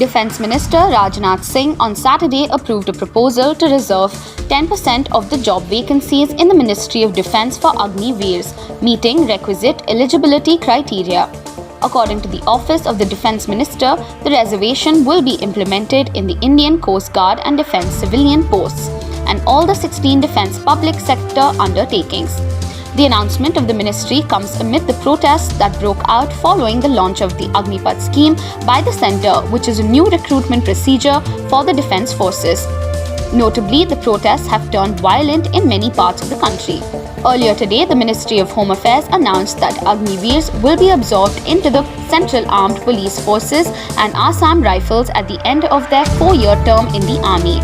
Defence Minister Rajnath Singh on Saturday approved a proposal to reserve 10% of the job vacancies in the Ministry of Defence for Agniveers, meeting requisite eligibility criteria. According to the Office of the Defence Minister, the reservation will be implemented in the Indian Coast Guard and Defence civilian posts and all the 16 defence public sector undertakings. The announcement of the ministry comes amid the protests that broke out following the launch of the Agniveers scheme by the centre, which is a new recruitment procedure for the defence forces. Notably, the protests have turned violent in many parts of the country. Earlier today, the Ministry of Home Affairs announced that Agniveers will be absorbed into the Central Armed Police Forces and Assam Rifles at the end of their 4-year term in the army.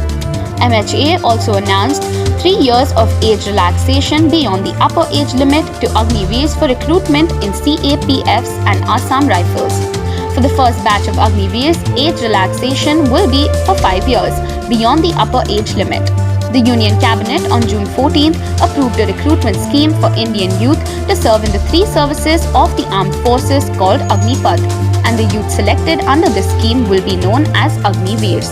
MHA also announced 3 years of age relaxation beyond the upper age limit to Agniveers for recruitment in CAPFs and Assam Rifles. For the first batch of Agniveers, age relaxation will be for 5 years beyond the upper age limit. The Union Cabinet on June 14th approved a recruitment scheme for Indian youth to serve in the 3 services of the armed forces called Agnipath, and the youth selected under this scheme will be known as Agniveers.